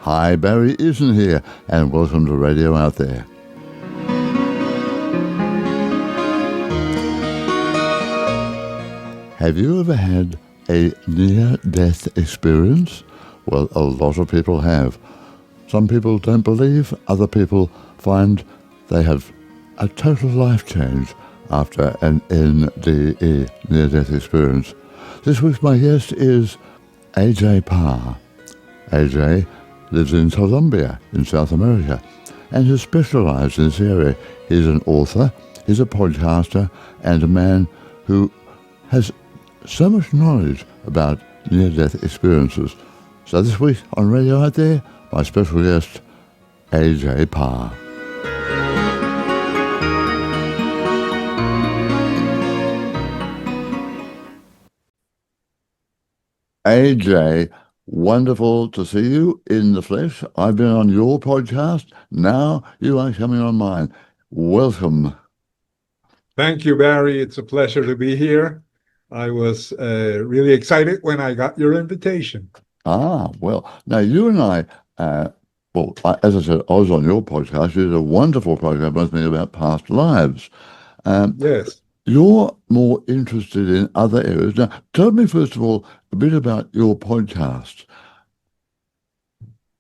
Hi, Barry Eaton here, and welcome to Radio Out There. Have you ever had a near-death experience? Well, a lot of people have. Some people don't believe, other people find they have a total life change after an NDE, near-death experience. This week my guest is AJ Parr. AJ lives in Colombia in South America and has specialized in this area. He's an author, he's a podcaster, and a man who has so much knowledge about near-death experiences. So this week on Radio Out There, my special guest, AJ Parr. AJ, wonderful to see you in the flesh. I've been on your podcast. Now you are coming on mine. Welcome. Thank you, Barry. It's a pleasure to be here. I was really excited when I got your invitation. Well, now you and I, as I said, I was on your podcast. You did a wonderful program with me about past lives. Yes. You're more interested in other areas. Now, tell me, first of all, a bit about your podcast.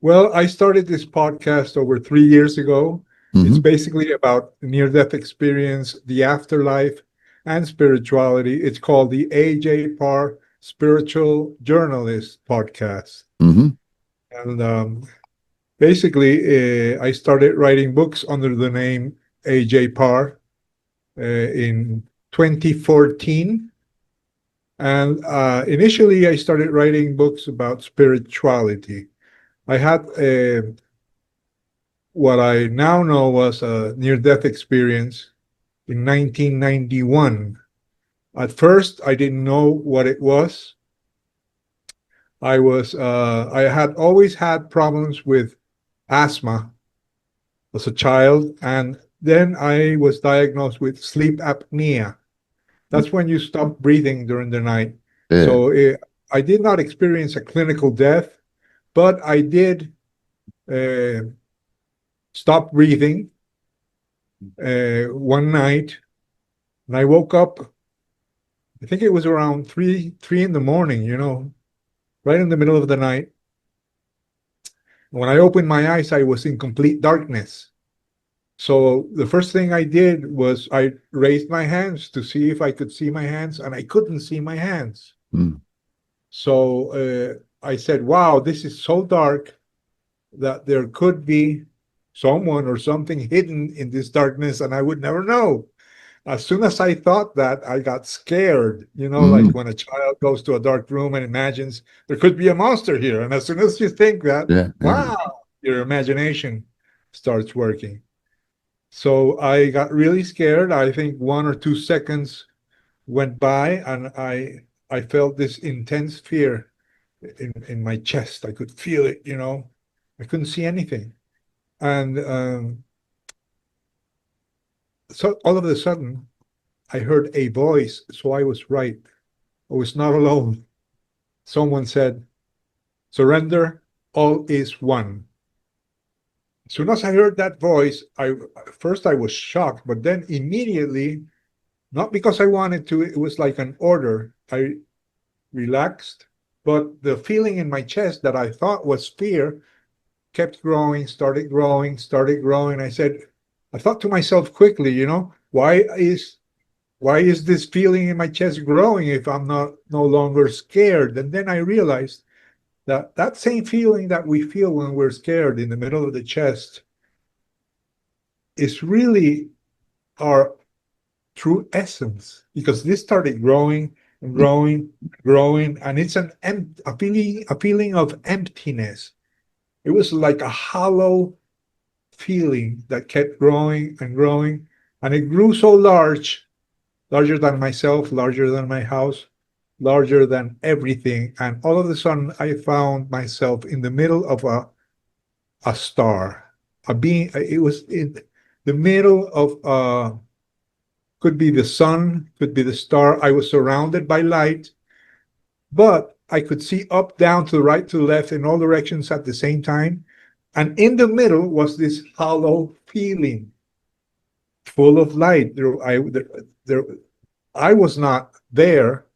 Well, I started this podcast over 3 years ago. Mm-hmm. It's basically about near-death experience, the afterlife, and spirituality. It's called the AJ Parr Spiritual Journalist Podcast. Mm-hmm. And basically, I started writing books under the name AJ Parr in 2014. And initially, I started writing books about spirituality. I had what I now know was a near-death experience in 1991. At first, I didn't know what it was. I had always had problems with asthma as a child, and then I was diagnosed with sleep apnea. That's when you stop breathing during the night. Yeah. So I did not experience a clinical death, but I did stop breathing one night, and I woke up. I think it was around three in the morning, right in the middle of the night. When I opened my eyes, I was in complete darkness. So the first thing I did was I raised my hands to see if I could see my hands, and I couldn't see my hands. Mm. So I said, wow, this is so dark that there could be someone or something hidden in this darkness, and I would never know. As soon as I thought that, I got scared, like when a child goes to a dark room and imagines there could be a monster here. And as soon as you think that, wow, your imagination starts working. So I got really scared. I think 1 or 2 seconds went by, and I felt this intense fear in my chest. I could feel it, I couldn't see anything. And so all of a sudden, I heard a voice, so I was right. I was not alone. Someone said, surrender, all is one. As soon as I heard that voice, first I was shocked, but then immediately, not because I wanted to, it was like an order. I relaxed, but the feeling in my chest that I thought was fear kept growing, started growing. I thought to myself quickly, why is this feeling in my chest growing if I'm no longer scared? And then I realized that same feeling that we feel when we're scared in the middle of the chest is really our true essence, because this started growing and growing, and it's a feeling of emptiness. It was like a hollow feeling that kept growing and growing, and it grew so larger than myself, larger than my house, larger than everything. And all of a sudden, I found myself in the middle of a star, a being. It was in the middle of could be the sun, could be the star. I was surrounded by light, but I could see up, down, to the right, to the left, in all directions at the same time. And in the middle was this hollow feeling, full of light. I was not there,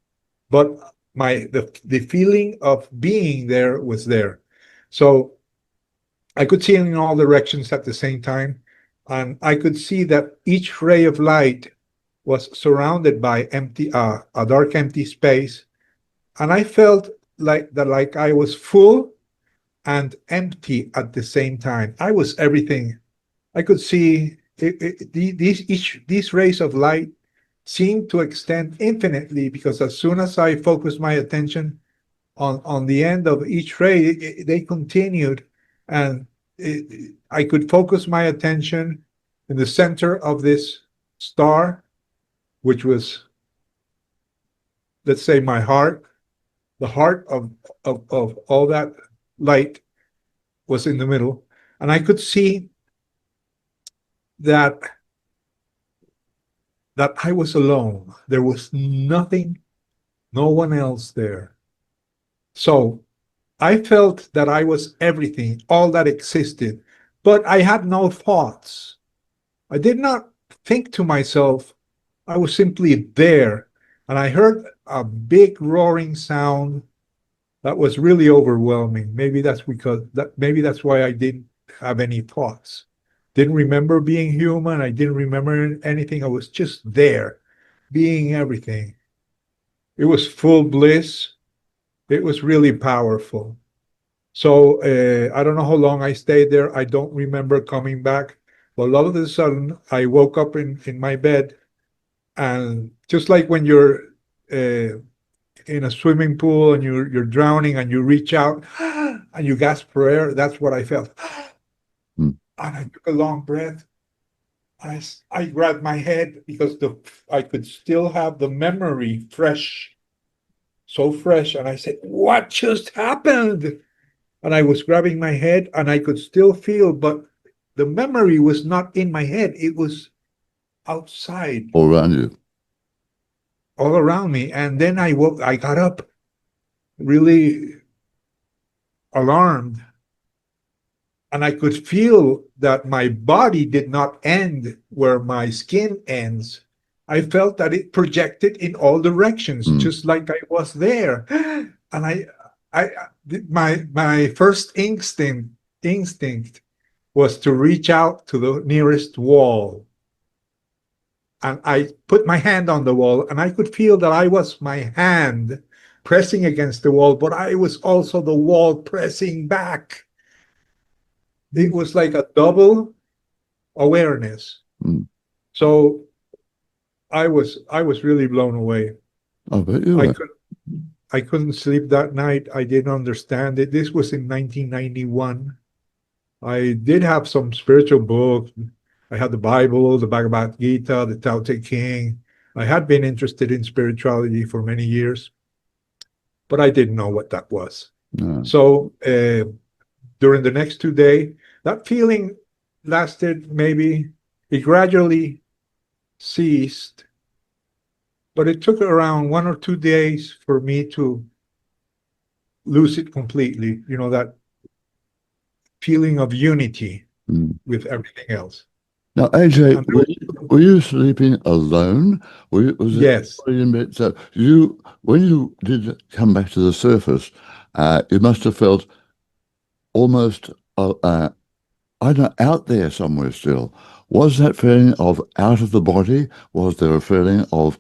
but the feeling of being there was there. So I could see in all directions at the same time, and I could see that each ray of light was surrounded by a dark empty space, and I felt like I was full and empty at the same time. I was everything. I could see these rays of light seemed to extend infinitely, because as soon as I focused my attention on the end of each ray, they continued, and I could focus my attention in the center of this star, which was, let's say, my heart. The heart of all that light was in the middle, and I could see that I was alone. There was nothing, no one else there. So I felt that I was everything, all that existed, but I had no thoughts. I did not think to myself. I was simply there, and I heard a big roaring sound that was really overwhelming. Maybe that's why I didn't have any thoughts. Didn't remember being human. I didn't remember anything. I was just there, being everything. It was full bliss. It was really powerful. So I don't know how long I stayed there. I don't remember coming back. But all of a sudden, I woke up in my bed, and just like when you're uh, in a swimming pool and you're drowning and you reach out and you gasp for air, that's what I felt. Hmm. And I took a long breath. I grabbed my head because I could still have the memory fresh, so fresh. And I said, "What just happened?" And I was grabbing my head, and I could still feel, but the memory was not in my head. It was outside, All around you. all around me. And then I got up, really alarmed, and I could feel that my body did not end where my skin ends. I felt that it projected in all directions, Hmm. just like I was there. And I, my first instinct was to reach out to the nearest wall. And I put my hand on the wall, and I could feel that I was my hand pressing against the wall, but I was also the wall pressing back. It was like a double awareness. Hmm. So I was really blown away. I bet you I were. could I couldn't sleep that night. I didn't understand it. This was in 1991. I did have some spiritual books. I had the Bible, the Bhagavad Gita, the Tao Te Ching. I had been interested in spirituality for many years, but I didn't know what that was. No. So during the next 2 days, that feeling lasted maybe, it gradually ceased, but it took around 1 or 2 days for me to lose it completely. That feeling of unity Hmm. with everything else. Now, AJ, And were you sleeping alone? Was it yes, in bed? So when you did come back to the surface, you must have felt almost, I don't know, out there somewhere still. Was that feeling of out of the body? Was there a feeling of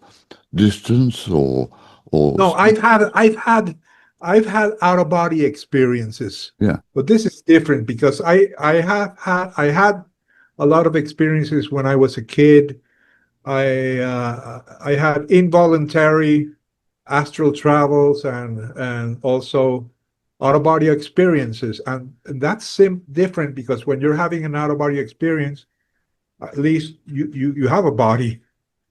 distance or no, I've had out of body experiences, yeah, but this is different because I had a lot of experiences when I was a kid. I had involuntary astral travels and also out of body experiences, and that's different because when you're having an out of body experience, at least you have a body,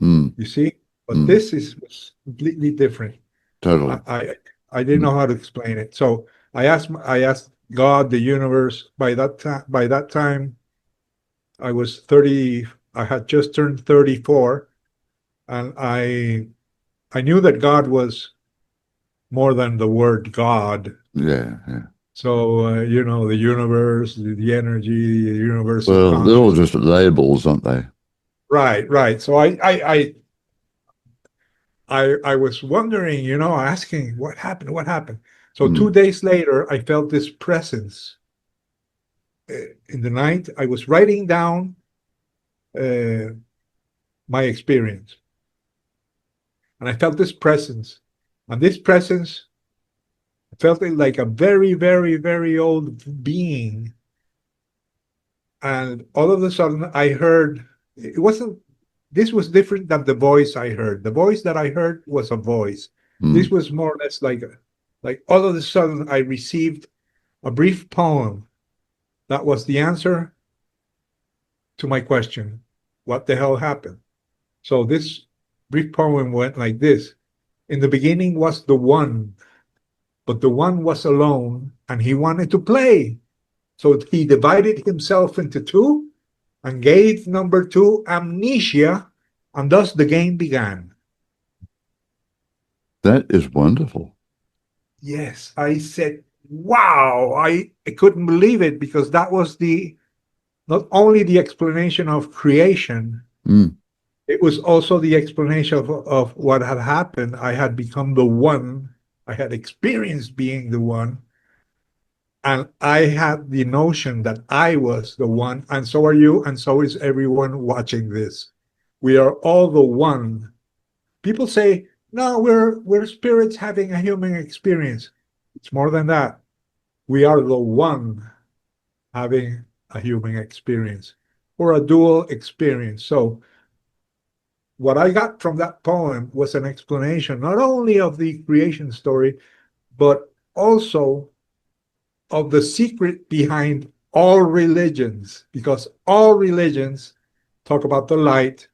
mm, you see. But mm, this was completely different. I, totally, I I didn't mm, know how to explain it. So I asked God, the universe. By that time, I was 30. I had just turned 34, and I knew that God was more than the word God. yeah, yeah, So, the universe, the energy, the universal Well, they're all consciousness. just labels, aren't they? Right, right. So I was wondering, asking what happened, what happened. So 2 days later, I felt this presence. In the night, I was writing down uh, my experience, and I felt this presence. And this presence felt like a very, very, very old being. And all of a sudden, I heard it wasn't. This was different than the voice I heard. The voice that I heard was a voice. This was more or less like all of a sudden, I received a brief poem that was the answer to my question: what the hell happened? So this brief poem went like this. In the beginning was the one, but the one was alone and he wanted to play. So he divided himself into two and gave number two amnesia, and thus the game began. That is wonderful. Yes, I said, wow, I couldn't believe it because that was not only the explanation of creation, it was also the explanation of what had happened. I had become the one, I had experienced being the one, and I had the notion that I was the one, and so are you, and so is everyone watching this. We are all the one. People say, no, we're spirits having a human experience. It's more than that. We are the one having a human experience or a dual experience. So what I got from that poem was an explanation not only of the creation story, but also of the secret behind all religions, because all religions talk about the light,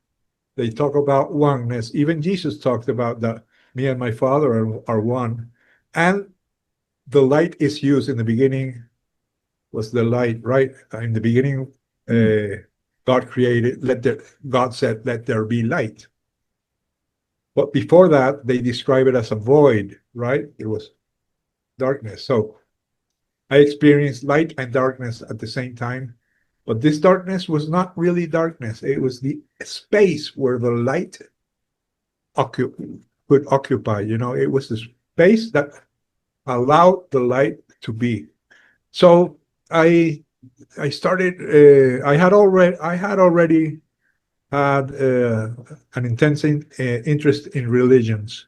they talk about oneness. Even Jesus talked about that. Me and my Father are one. And the light is used in the beginning, was the light, right? In the beginning, God created, God said, let there be light. But before that, they describe it as a void, right? It was darkness. So I experienced light and darkness at the same time. But this darkness was not really darkness. It was the space where the light could occupy. It was the space that allowed the light to be. So I started. I had already had an intense interest in religions,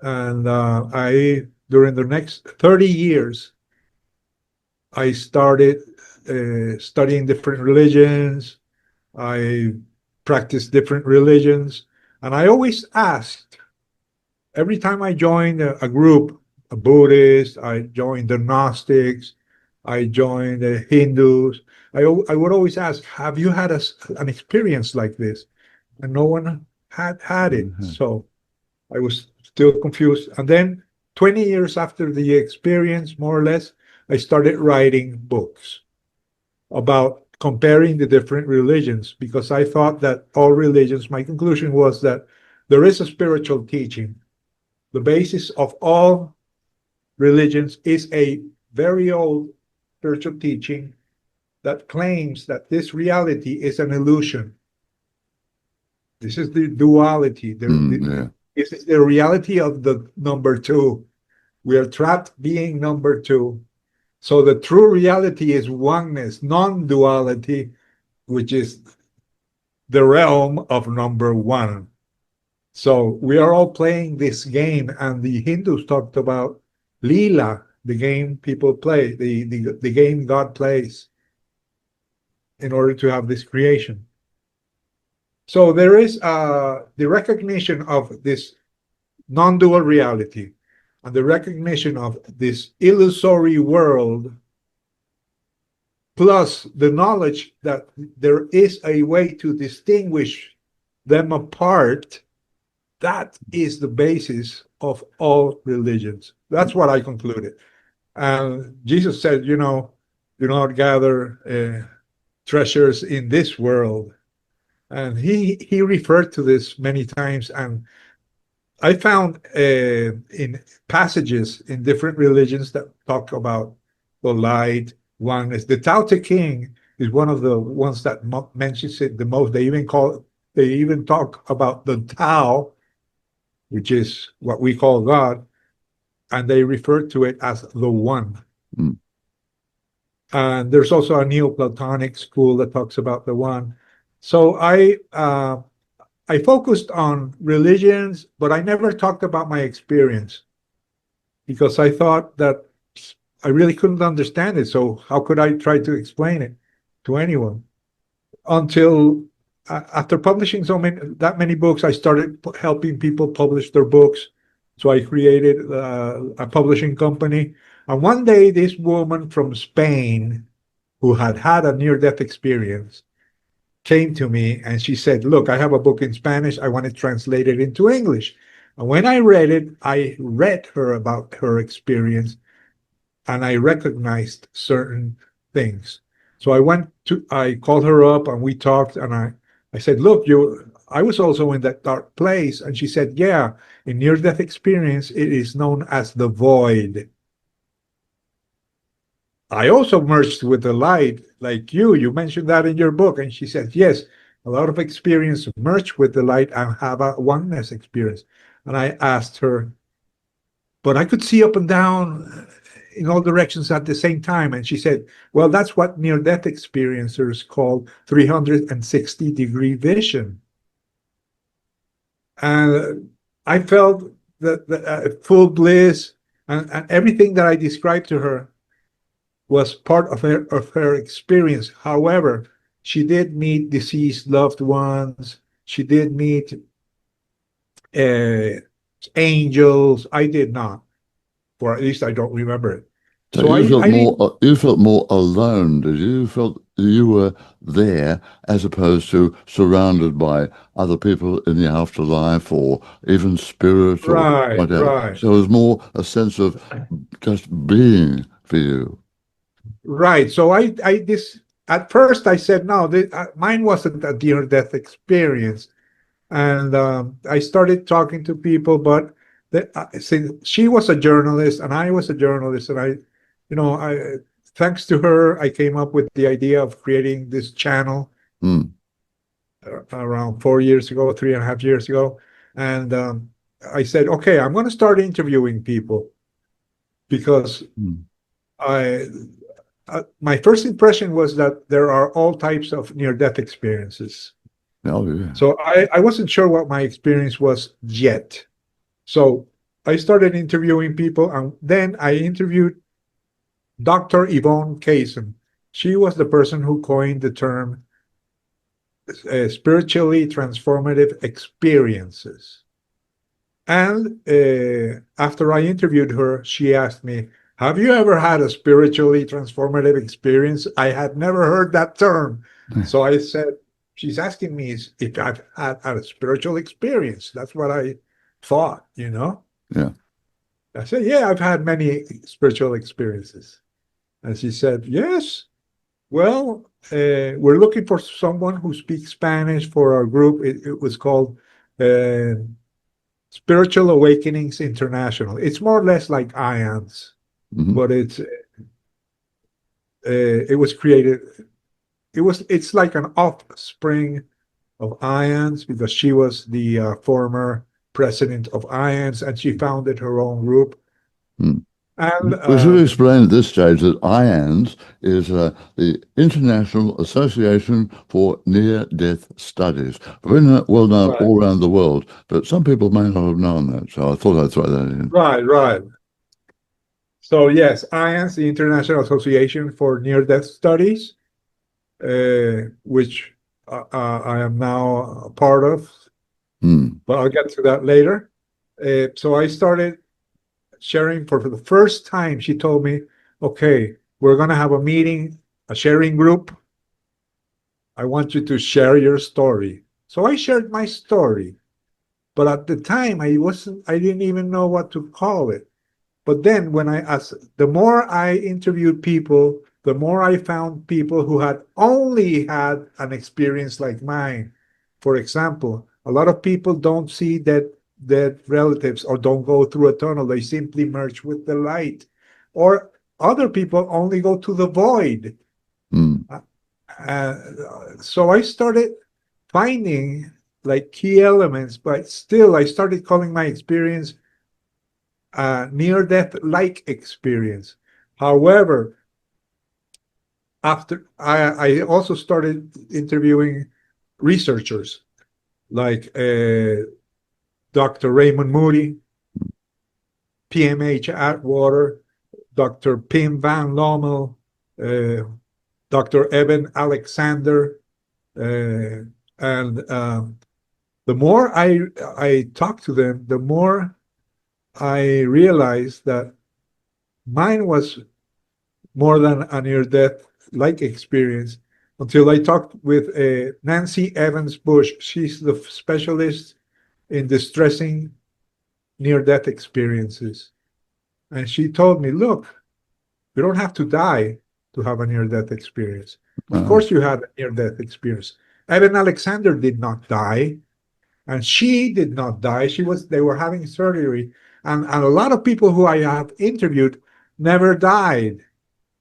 and I during the next 30 years I started studying different religions. I practiced different religions, and I always asked every time I joined a group, a Buddhist, I joined the Gnostics, I joined the Hindus. I would always ask, have you had an experience like this? And no one had it. So I was still confused. And then 20 years after the experience, more or less, I started writing books about comparing the different religions because I thought that all religions, my conclusion was that there is a spiritual teaching. The basis of all religions is a very old spiritual teaching that claims that this reality is an illusion. This is the duality. This is the reality of the number two. We are trapped being number two. So the true reality is oneness, non-duality, which is the realm of number one. So we are all playing this game, and the Hindus talked about Leela, the game people play, the game God plays in order to have this creation. So there is the recognition of this non-dual reality and the recognition of this illusory world, plus the knowledge that there is a way to distinguish them apart. That is the basis of all religions. That's what I concluded. And Jesus said, do not gather treasures in this world. And he referred to this many times. And I found in passages in different religions that talk about the light, oneness. The Tao Te Ching is one of the ones that mentions it the most. They even talk about the Tao, which is what we call God, and they refer to it as the One. Mm. And there's also a Neoplatonic school that talks about the One. So I focused on religions, but I never talked about my experience because I thought that I really couldn't understand it. So how could I try to explain it to anyone? Until after publishing that many books, I started helping people publish their books. So I created a publishing company. And one day, this woman from Spain who had had a near-death experience came to me and she said, "Look, I have a book in Spanish. I want to translate it into English." And when I read it, I read her about her experience and I recognized certain things. So I called her up and we talked and I said, "Look, I was also in that dark place." And she said, "Yeah, in near death experience, it is known as the void." I also merged with the light, like you. You mentioned that in your book. And she said, "Yes, a lot of experience merge with the light and have a oneness experience." And I asked her, "But I could see up and down in all directions at the same time." And she said, "Well, that's what near death experiencers call 360-degree vision." And I felt the full bliss and everything that I described to her was part of her experience. However, she did meet deceased loved ones. She did meet uh, angels. I did not, or at least I don't remember it. So So I didn't. you felt more alone, did you? You felt you were there as opposed to surrounded by other people in the afterlife or even spirits or Right, whatever. right, So it was more a sense of just being for you. right. So I this at first I said no. Mine wasn't a near death experience. And I started talking to people, but since she was a journalist and I was a journalist, and I thanks to her, I came up with the idea of creating this channel Mm. around 4 years ago, 3.5 years ago, and I said, okay, I'm going to start interviewing people because Mm. I. My first impression was that there are all types of near-death experiences. Oh, yeah. So I wasn't sure what my experience was yet. So I started interviewing people, and then I interviewed Dr. Yvonne Kaysen. She was the person who coined the term spiritually transformative experiences. And after I interviewed her, she asked me, "Have you ever had a spiritually transformative experience?" I had never heard that term. So I said, she's asking me if I've had a spiritual experience. That's what I thought. Yeah. I said, "Yeah, I've had many spiritual experiences." And she said, "Yes. Well, we're looking for someone who speaks Spanish for our group." It was called uh, Spiritual Awakenings International. It's more or less like IONS, Mm-hmm. but it was created. It's like an offspring of IONS because she was the former president of IONS and she founded her own group. Mm. And We should explain at this stage that IANS is the International Association for Near-Death Studies. Very well known right, all around the world, but some people may not have known that, so I thought I'd throw that in. right. So yes, IONS, the International Association for Near-Death Studies, which I am now a part of, Mm. but I'll get to that later. So I started sharing for the first time. She told me, "Okay, we're going to have a meeting, a sharing group. I want you to share your story." So I shared my story, but at the time I didn't even know what to call it. But then the more I interviewed people, the more I found people who had only had an experience like mine. For example, a lot of people don't see dead relatives or don't go through a tunnel. They simply merge with the light. Or other people only go to the void. Mm. So I started finding like key elements, but still I started calling my experience a near-death-like experience. However, after I also started interviewing researchers like Dr. Raymond Moody, PMH Atwater, Dr. Pim Van Lommel, Dr. Evan Alexander, and the more I talked to them, the more I realized that mine was more than a near-death-like experience until I talked with Nancy Evans Bush. She's the specialist in distressing near-death experiences. And she told me, look, you don't have to die to have a near-death experience. Of Oh, course you had a near-death experience. Evan Alexander did not die, and she did not die. They were having surgery. And a lot of people who I have interviewed never died.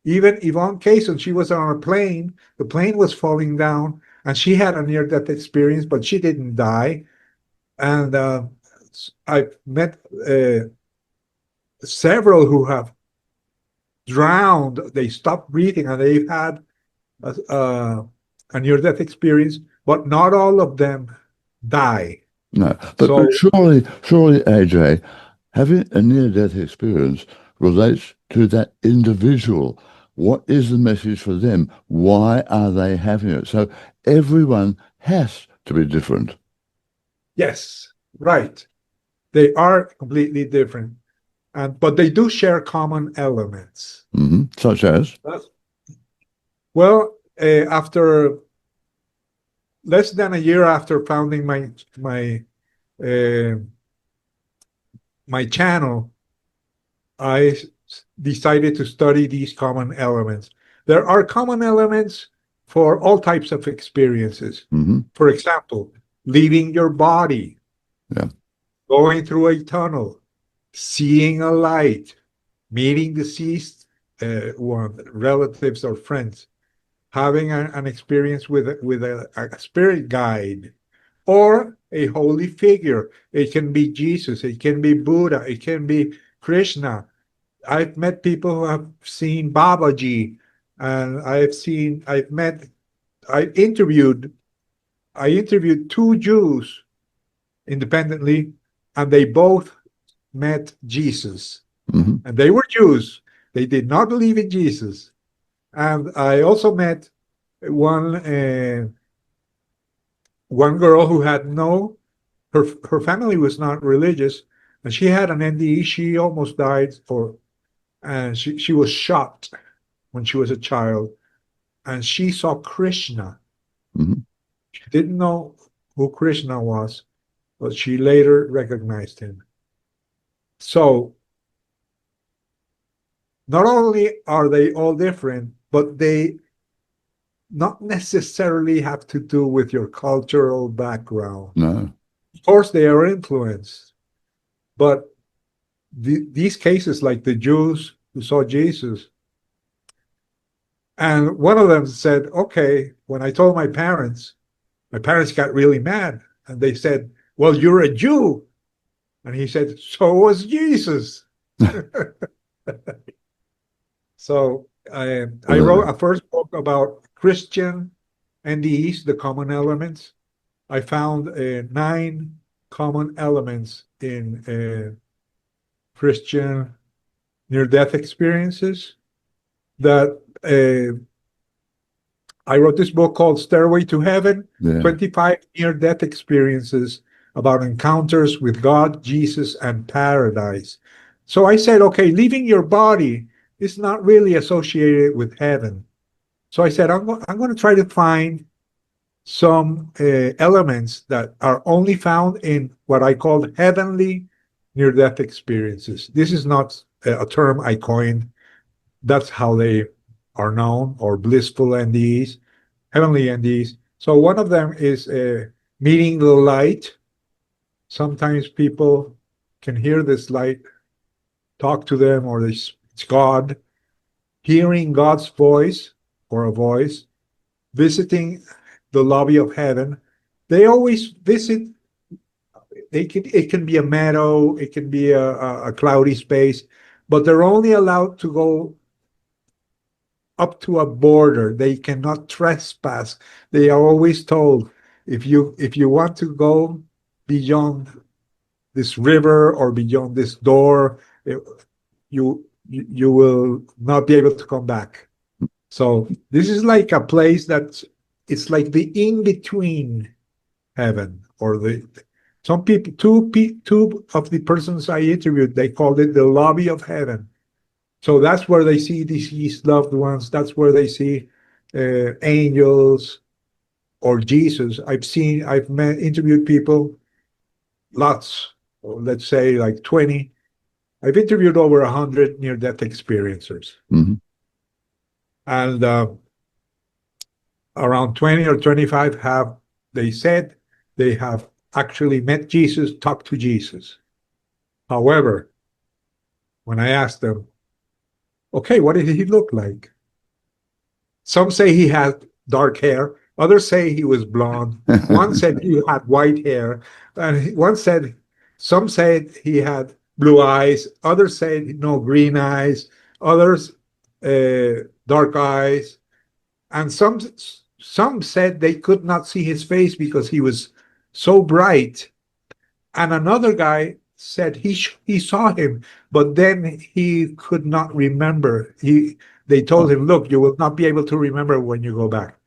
Even Yvonne Cason, she was on a plane. The plane was falling down, and she had a near-death experience, but she didn't die. And I've met several who have drowned. They stopped breathing, and they've had a near-death experience, but not all of them die. no. But So surely, AJ, having a near-death experience relates to that individual. What is the message for them? Why are they having it? So everyone has to be different. yes, right. They are completely different, but they do share common elements. Such as? Well, after less than a year after founding uh, my channel, I decided to study these common elements. There are common elements for all types of experiences. For example, leaving your body, Yeah. going through a tunnel, seeing a light, meeting deceased relatives or friends, having an experience with a spirit guide or a holy figure. It can be Jesus, it can be Buddha, it can be Krishna. I've met people who have seen Babaji, and I interviewed two Jews independently, and they both met Jesus. And they were Jews. They did not believe in Jesus. And I also met one one girl who had no her family was not religious, and she had an NDE. She almost died, and she was shot when she was a child, and she saw Krishna. She didn't know who Krishna was, but she later recognized him. So not only are they all different, but they not necessarily have to do with your cultural background. No. Of course, they are influenced, but these cases, like the Jews who saw Jesus, and one of them said, okay, when I told my parents got really mad, and they said, well, you're a Jew. And he said, so was Jesus. So I wrote a first book about Christian NDEs, the common elements. I found 9 common elements in Christian near-death experiences that I wrote this book called Stairway to Heaven, 25 near-death experiences about encounters with God, Jesus, and paradise. So I said, okay, leaving your body is not really associated with heaven. So I said, I'm going to try to find some elements that are only found in what I call heavenly near-death experiences. This is not a term I coined. That's how they are known, or blissful NDEs, heavenly NDEs. So one of them is meeting the light. Sometimes people can hear this light, talk to them, or it's God, hearing God's voice or a voice, visiting the lobby of heaven. They always visit. It can be a meadow, it can be a cloudy space, but they're only allowed to go up to a border. They cannot trespass. They are always told, if you want to go beyond this river or beyond this door, you will not be able to come back. So this is like a place it's like the in between heaven, or the some people, two of the persons I interviewed, they called it the lobby of heaven. So that's where they see deceased loved ones. That's where they see angels or Jesus. Interviewed people, lots, or let's say like 20. I've interviewed over 100 near-death experiencers. Mm-hmm. And around 20 or 25 they said they have actually met Jesus, talked to Jesus. However, when I asked them, okay, what did he look like? Some say he had dark hair. Others say he was blonde. One said he had white hair. And some said he had blue eyes. Others said no, green eyes. Others, dark eyes. And some said they could not see his face because he was so bright. And another guy said he saw him, but then he could not remember. They told him, look, you will not be able to remember when you go back.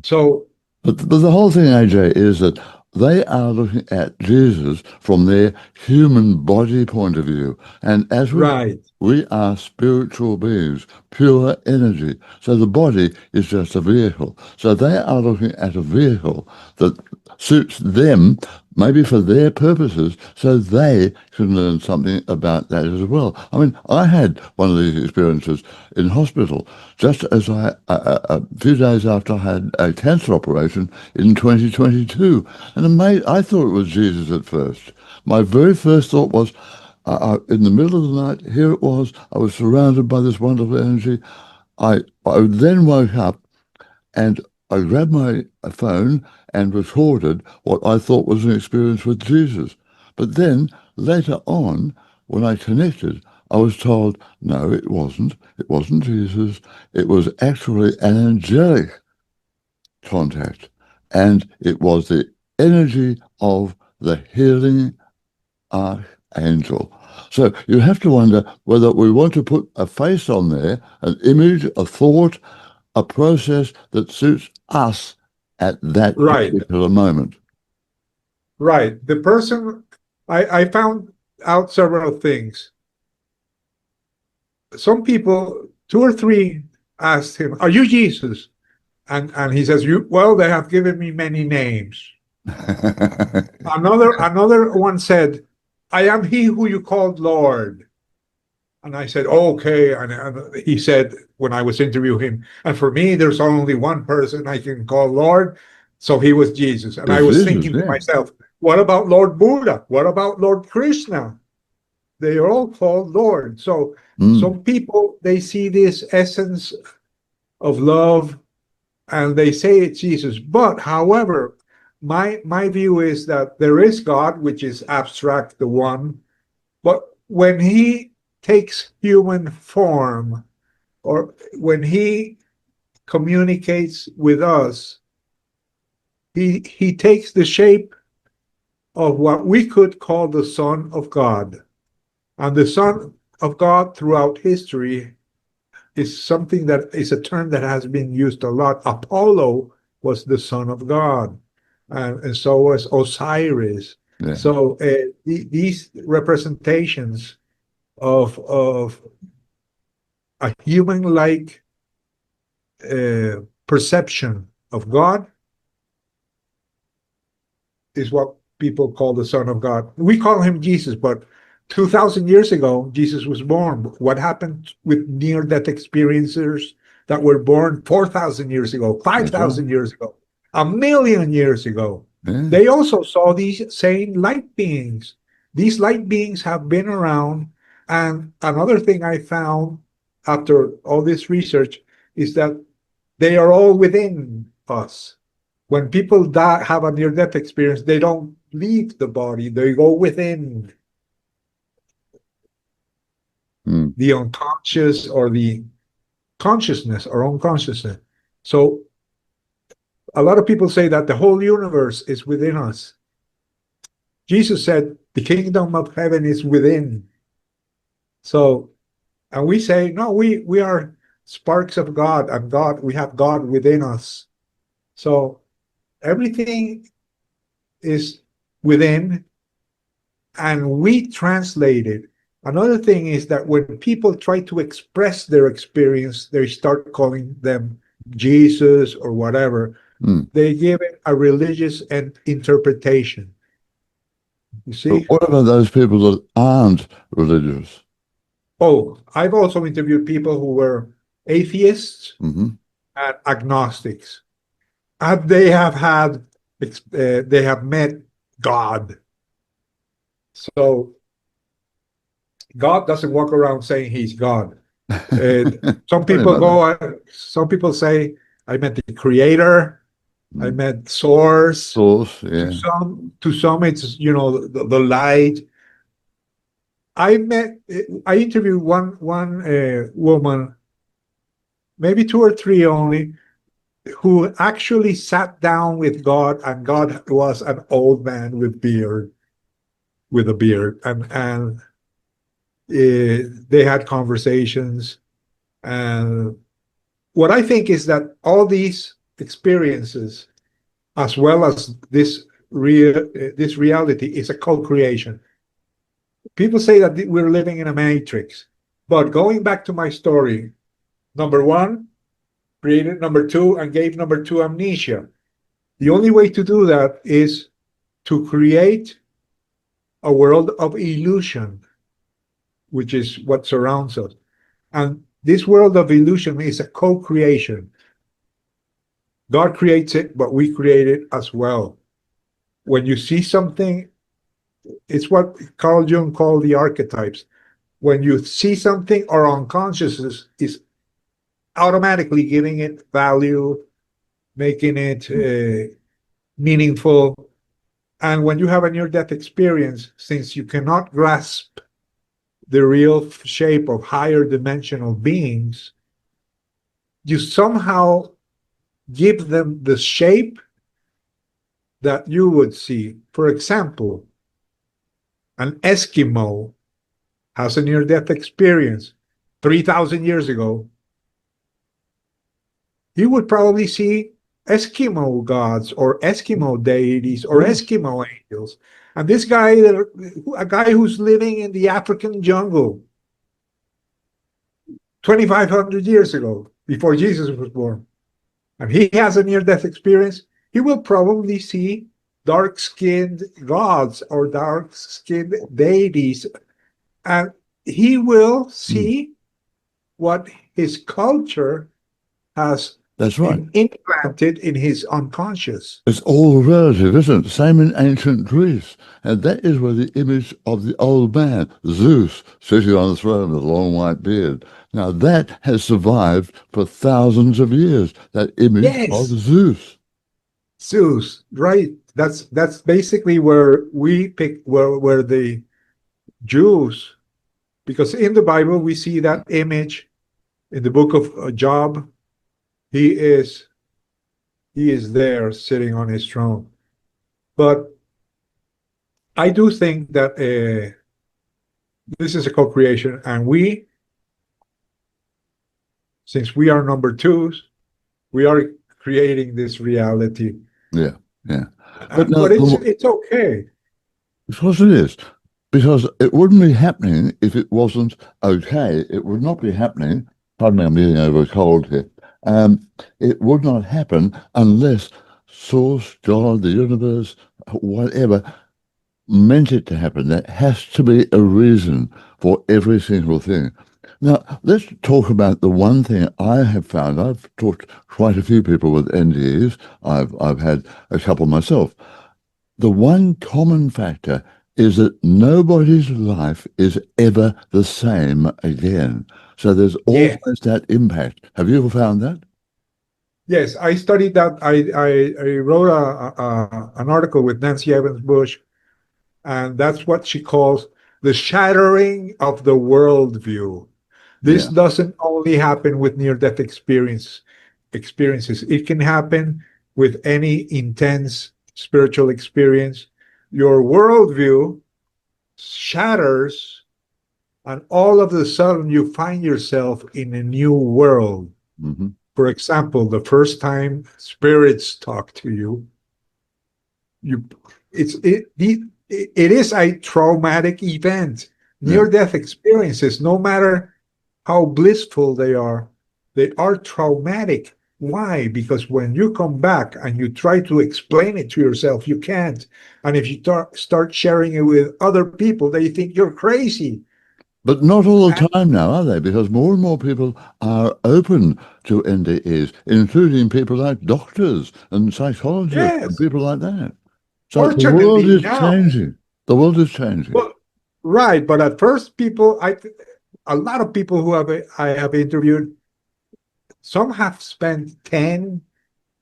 So, but the whole thing, AJ, is that they are looking at Jesus from their human body point of view. And as right, we are spiritual beings, pure energy. So the body is just a vehicle. So they are looking at a vehicle that suits them, maybe for their purposes, so they can learn something about that as well. I mean, I had one of these experiences in hospital just as a few days after I had a cancer operation in 2022. And I thought it was Jesus at first. My very first thought was, in the middle of the night, here it was, I was surrounded by this wonderful energy. I then woke up and I grabbed my phone and recorded what I thought was an experience with Jesus. But then, later on, when I connected, I was told, no, it wasn't. It wasn't Jesus. It was actually an angelic contact. And it was the energy of the healing archangel. So you have to wonder whether we want to put a face on there, an image, a thought, a process that suits us at that right, particular moment. right. The person, I found out several things. Some people, two or three, asked him, are you Jesus? And he says, well, they have given me many names. Another one said, I am he who you called Lord. And I said, okay. And he said, when I was interviewing him, and for me, there's only one person I can call Lord. So he was Jesus. And I was thinking to myself, what about Lord Buddha? What about Lord Krishna? They are all called Lord. So some people, they see this essence of love and they say it's Jesus. But however, my view is that there is God, which is abstract, the one. But when he takes human form, or when he communicates with us, he takes the shape of what we could call the Son of God. And the Son of God throughout history is something that is a term that has been used a lot. Apollo was the son of God, and so was Osiris. Yeah. So these representations of a human-like perception of God is what people call the Son of God. We call him Jesus, but 2,000 years ago, Jesus was born. What happened with near-death experiencers that were born 4,000 years ago, 5,000 years ago, 1,000,000 years ago? Yeah. They also saw these same light beings. These light beings have been around. And another thing I found after all this research is that they are all within us. When people die, have a near-death experience, they don't leave the body, they go within the unconscious or the consciousness or unconsciousness. So a lot of people say that the whole universe is within us. Jesus said the kingdom of heaven is within. So, and we say, no, we are sparks of God, and God, we have God within us. So everything is within, and we translate it. Another thing is that when people try to express their experience, they start calling them Jesus or whatever. They give it a religious interpretation. You see? But what about those people that aren't religious? Oh, I've also interviewed people who were atheists and agnostics. And they have met God. So God doesn't walk around saying he's God. Some people say, I met the creator, I met source. Yeah. To some it's, the light. I interviewed one woman, maybe two or three only, who actually sat down with God, and God was an old man with a beard, and they had conversations. And what I think is that all these experiences, as well as this reality, is a co-creation. People say that we're living in a matrix, but going back to my story, number one created number two and gave number two amnesia. The only way to do that is to create a world of illusion, which is what surrounds us. And this world of illusion is a co-creation. God creates it, but we create it as well. When you see something, it's what Carl Jung called the archetypes. When you see something, our unconsciousness is automatically giving it value, making it meaningful. And when you have a near-death experience, since you cannot grasp the real shape of higher dimensional beings, you somehow give them the shape that you would see. For example, an Eskimo has a near-death experience 3,000 years ago. He would probably see Eskimo gods or Eskimo deities or Eskimo angels. And this guy, a guy who's living in the African jungle 2,500 years ago, before Jesus was born, and he has a near-death experience, he will probably see dark-skinned gods or dark-skinned deities, and he will see what his culture has implanted in his unconscious. It's all relative, isn't it? Same in ancient Greece. And that is where the image of the old man, Zeus, sitting on the throne with a long white beard. Now that has survived for thousands of years, that image of Zeus. Zeus, right. That's basically where we pick where the Jews, because in the Bible we see that image in the book of Job. He is there sitting on his throne. But I do think that this is a co-creation, and since we are number twos, we are creating this reality. Yeah. But it's okay. Of course it is. Because it wouldn't be happening if it wasn't okay. It would not be happening. Pardon me, I'm getting over a cold here. It would not happen unless Source, God, the universe, whatever, meant it to happen. There has to be a reason for every single thing. Now, let's talk about the one thing I have found. I've talked to quite a few people with NDEs. I've had a couple myself. the one common factor is that nobody's life is ever the same again. So there's Yeah. always that impact. Have you ever found that? Yes, I studied that. I wrote an article with Nancy Evans Bush, and that's what she calls the shattering of the worldview. This Yeah. doesn't only happen with near-death experiences. It can happen with any intense spiritual experience. Your worldview shatters, and all of a sudden you find yourself in a new world. Hmm. For example, the first time spirits talk to you, you it's it is a traumatic event. Yeah. Near death experiences, no matter how blissful they are traumatic. Why? Because when you come back and you try to explain it to yourself, you can't. And if you start sharing it with other people, they think you're crazy. But not all And the time now, are they? Because more and more people are open to NDEs, including people like doctors and psychologists and yes, people like that. So the world fortunately is now, changing. The world is changing. well, right. But at first, a lot of people I have interviewed, some have spent 10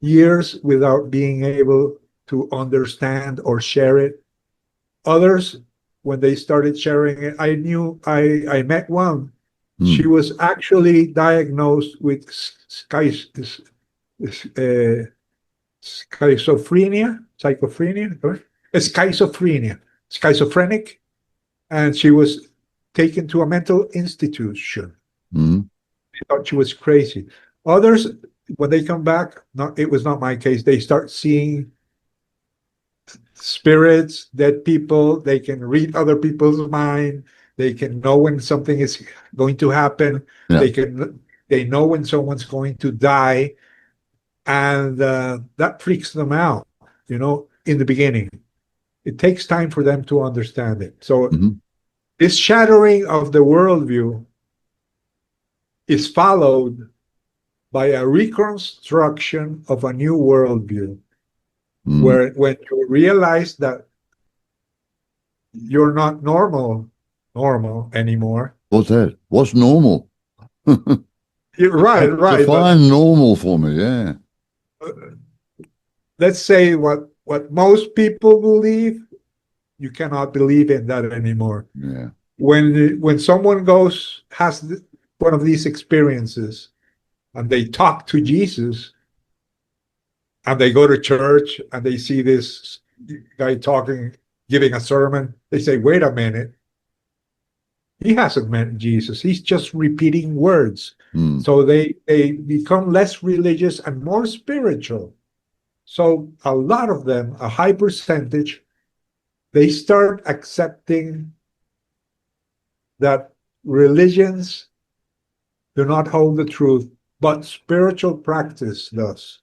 years without being able to understand or share it. Others, when they started sharing it, I met one. She Hmm. was actually diagnosed with schizophrenia, schizophrenic, and she was taken to a mental institution. Hmm. They thought she was crazy. Others, when they come back, it was not my case. They start seeing spirits, dead people. They can read other people's mind. They can know when something is going to happen. Yeah. They know when someone's going to die, and that freaks them out. In the beginning, it takes time for them to understand it. So Hmm. this shattering of the worldview is followed by a reconstruction of a new worldview, Hmm. where when you realize that you're not normal anymore. What's that? What's normal? You're right, but Define normal for me. Yeah. uh, let's say what most people believe, you cannot believe in that anymore. Yeah. When someone has one of these experiences and they talk to Jesus and they go to church and they see this guy talking, giving a sermon, they say, "Wait a minute, he hasn't met Jesus. He's just repeating words." Hmm. So they become less religious and more spiritual. So a lot of them, a high percentage, they start accepting that religions do not hold the truth, but spiritual practice does.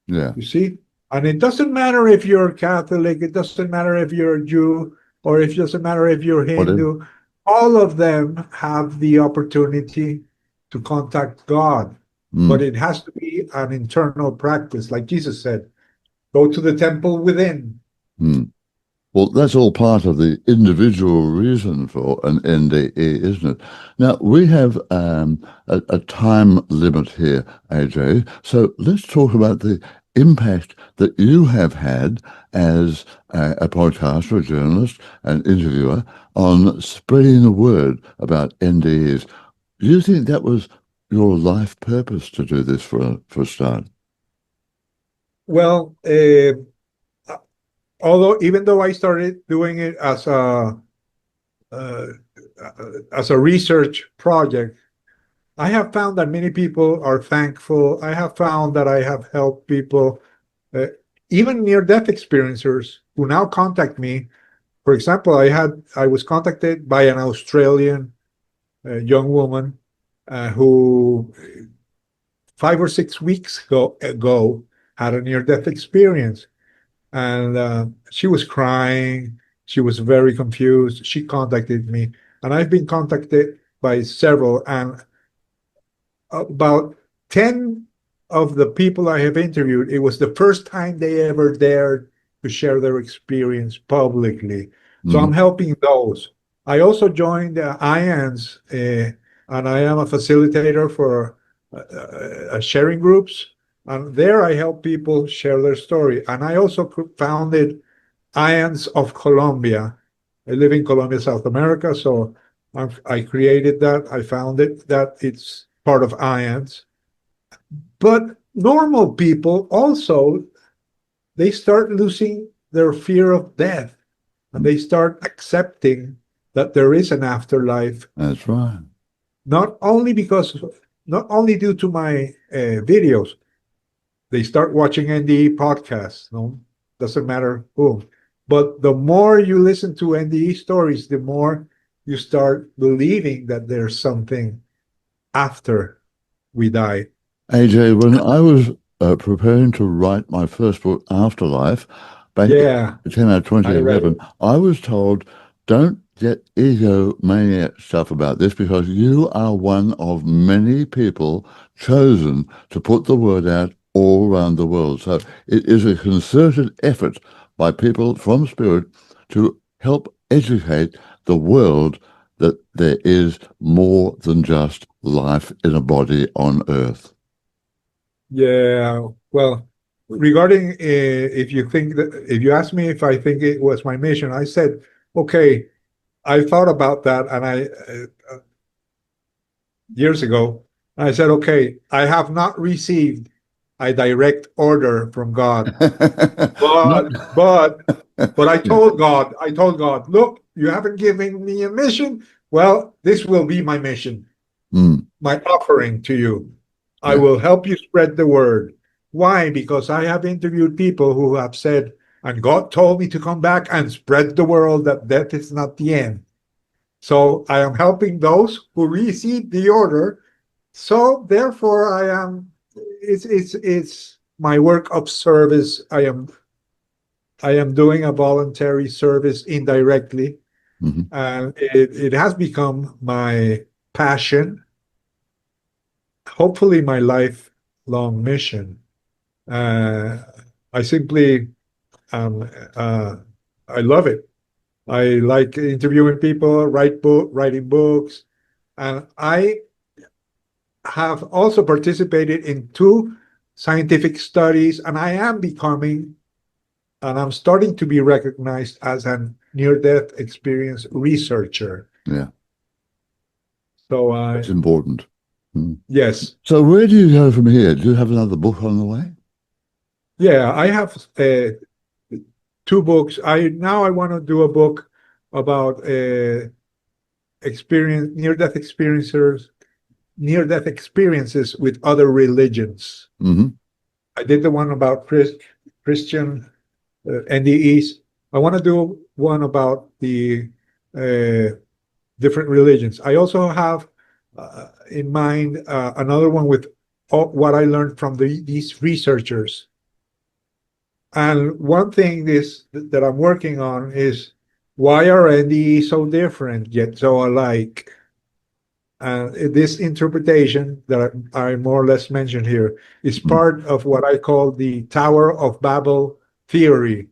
Yeah. You see? And it doesn't matter if you're Catholic, it doesn't matter if you're a Jew, or it doesn't matter if you're Whatever. Hindu. All of them have the opportunity to contact God. But Hmm. it has to be an internal practice. Like Jesus said, go to the temple within. Hmm. Well, that's all part of the individual reason for an NDE, isn't it? Now, we have a time limit here, AJ. So let's talk about the impact that you have had as a podcaster, a journalist, an interviewer on spreading the word about NDEs. Do you think that was your life purpose to do this for a start? Well, although even though I started doing it uh, as a research project, I have found that many people are thankful. I have found that I have helped people, uh, even near-death experiencers, who now contact me. For example, I was contacted by an Australian young woman who 5 or 6 weeks ago had a near-death experience, and she was crying. She was very confused. She contacted me, and I've been contacted by several, and about 10 of the people I have interviewed, it was the first time they ever dared to share their experience publicly. So I'm Mm. helping those. I also joined IANS, and I am a facilitator for sharing groups. And there I help people share their story. And I also founded IANS of Colombia. I live in Colombia, South America, so I created that. I founded that. It's part of IANS. But normal people also, they start losing their fear of death, and they start accepting that there is an afterlife. That's right. Not only due to my videos, they start watching NDE podcasts. No, doesn't matter who. But the more you listen to NDE stories, the more you start believing that there's something after we die. AJ, when I was preparing to write my first book, Afterlife, back Yeah, it came out I read 2011, it. I was told, don't get egomaniac stuff about this because you are one of many people chosen to put the word out all around the world. So it is a concerted effort by people from Spirit to help educate the world that there is more than just life in a body on earth. Yeah. Well, regarding if you ask me if I think it was my mission, I said, okay, I thought about that, and years ago, I said, okay, I have not received a direct order from God, Not, but yeah. I told God, look, you haven't given me a mission. Well, this will be my mission, Mm, my offering to you. I yeah. will help you spread the word. Why? Because I have interviewed people who have said, and God told me to come back and spread the world that death is not the end. So I am helping those who receive the order. So therefore, it's my work of service. I am doing a voluntary service indirectly, Mhm. and it has become my passion, hopefully my lifelong mission. Uh, I simply um, uh, I love it. I like interviewing people, writing books, and I have also participated in two scientific studies, and I'm starting to be recognized as a near-death experience researcher. Yeah, So, it's important. Mm. yes, So where do you go from here? Do you have another book on the way? yeah, I have two books. I want to do a book about experience near death experiences with other religions. Hmm. I did the one about Christian NDEs. I want to do one about the uh, different religions. I also have in mind another one with what I learned from these researchers. And one thing that I'm working on is why are NDEs so different yet so alike? This interpretation that I more or less mentioned here is Mm. part of what I call the Tower of Babel theory.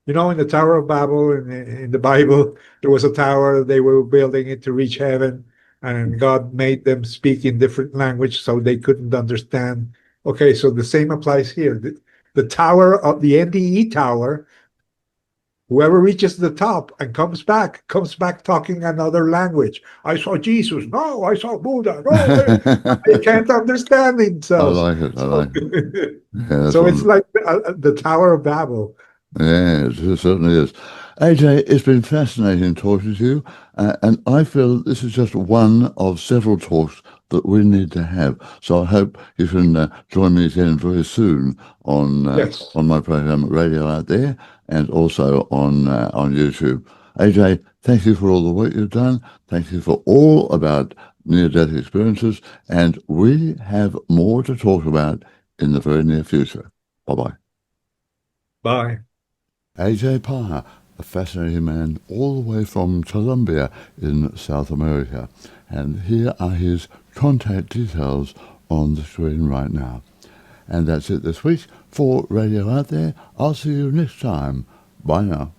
You know, in the Tower of Babel in the Bible, there was a tower, they were building it to reach heaven, and God made them speak in different language so they couldn't understand. Okay, so the same applies here. The tower of the NDE tower, whoever reaches the top and comes back talking another language. I saw Jesus. No, I saw Buddha. No, they can't understand I themselves. like it. I So, like it. Yeah, that's so it's wonderful. like the Tower of Babel. Yeah, it certainly is. AJ, it's been fascinating talking to you, and I feel this is just one of several talks that we need to have. So I hope you can join me again very soon Yes. on my program Radio Out There and also on YouTube. AJ, thank you for all the work you've done. Thank you for all about near-death experiences, and we have more to talk about in the very near future. Bye-bye. Bye. AJ Parr, a fascinating man all the way from Colombia in South America. And here are his contact details on the screen right now. And that's it this week for Radio Out There. I'll see you next time Bye now.